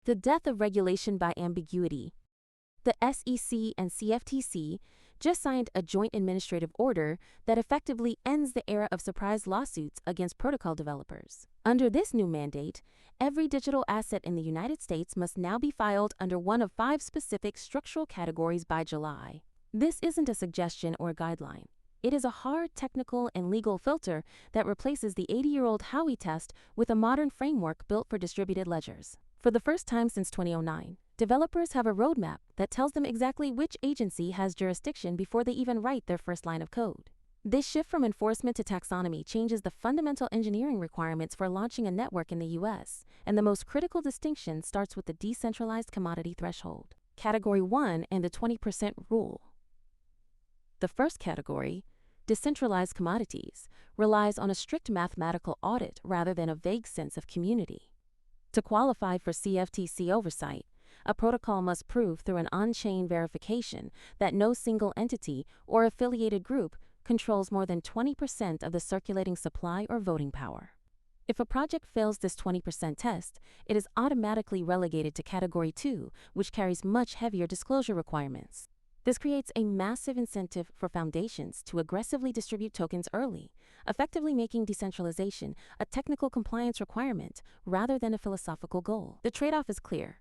The death of regulation by ambiguity. The SEC and CFTC just signed a joint administrative order that effectively ends the era of surprise lawsuits against protocol developers. Under this new mandate, every digital asset in the United States must now be filed under one of 5 specific structural categories by July. This isn't a suggestion or a guideline. It is a hard technical and legal filter that replaces the 80-year-old Howey test with a modern framework built for distributed ledgers. For the first time since 2009, developers have a roadmap that tells them exactly which agency has jurisdiction before they even write their first line of code. This shift from enforcement to taxonomy changes the fundamental engineering requirements for launching a network in the US, and the most critical distinction starts with the decentralized commodity threshold. Category 1 and the 20% rule. The first category, decentralized commodities, relies on a strict mathematical audit rather than a vague sense of community. To qualify for CFTC oversight, a protocol must prove through an on-chain verification that no single entity or affiliated group controls more than 20% of the circulating supply or voting power. If a project fails this 20% test, it is automatically relegated to Category 2, which carries much heavier disclosure requirements. This creates a massive incentive for foundations to aggressively distribute tokens early, effectively making decentralization a technical compliance requirement rather than a philosophical goal. The trade-off is clear: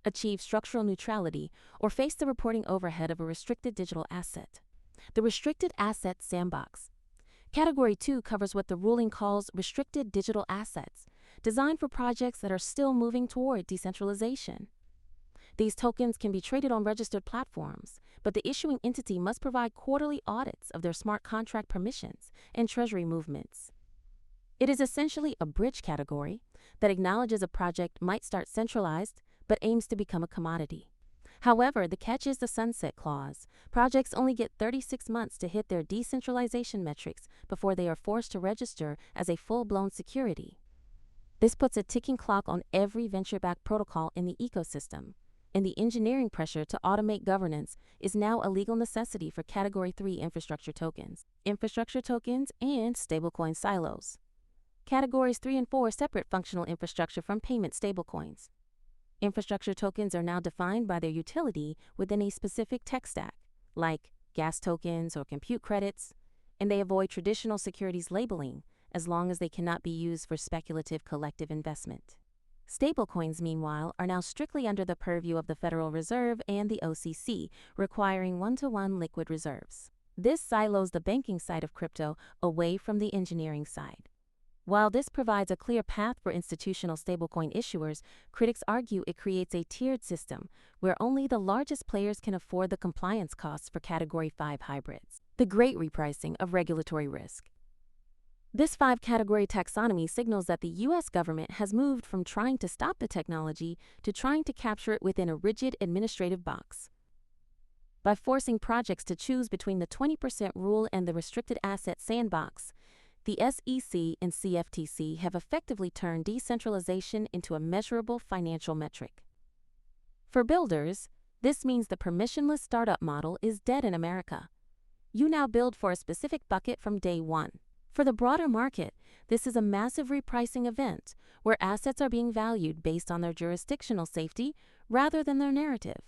achieve structural neutrality or face the reporting overhead of a restricted digital asset. The Restricted Assets Sandbox. Category 2 covers what the ruling calls restricted digital assets, designed for projects that are still moving toward decentralization. These tokens can be traded on registered platforms, but the issuing entity must provide quarterly audits of their smart contract permissions and treasury movements. It is essentially a bridge category that acknowledges a project might start centralized but aims to become a commodity. However, the catch is the sunset clause. Projects only get 36 months to hit their decentralization metrics before they are forced to register as a full-blown security. This puts a ticking clock on every venture-backed protocol in the ecosystem, and the engineering pressure to automate governance is now a legal necessity for Category 3 infrastructure tokens, and stablecoin silos. Categories 3 and 4 separate functional infrastructure from payment stablecoins. Infrastructure tokens are now defined by their utility within a specific tech stack, like gas tokens or compute credits, and they avoid traditional securities labeling as long as they cannot be used for speculative collective investment. Stablecoins, meanwhile, are now strictly under the purview of the Federal Reserve and the OCC, requiring one-to-one liquid reserves. This silos the banking side of crypto away from the engineering side. While this provides a clear path for institutional stablecoin issuers, critics argue it creates a tiered system where only the largest players can afford the compliance costs for Category 5 hybrids. The great repricing of regulatory risk. This 5-category taxonomy signals that the U.S. government has moved from trying to stop the technology to trying to capture it within a rigid administrative box. By forcing projects to choose between the 20% rule and the restricted asset sandbox, the SEC and CFTC have effectively turned decentralization into a measurable financial metric. For builders, this means the permissionless startup model is dead in America. You now build for a specific bucket from day one. For the broader market, this is a massive repricing event where assets are being valued based on their jurisdictional safety rather than their narrative.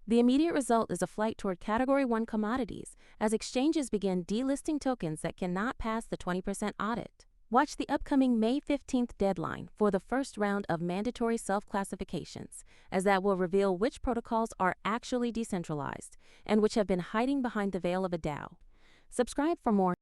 The immediate result is a flight toward Category 1 commodities as exchanges begin delisting tokens that cannot pass the 20% audit. Watch the upcoming May 15th deadline for the first round of mandatory self-classifications, as that will reveal which protocols are actually decentralized and which have been hiding behind the veil of a DAO. Subscribe for more.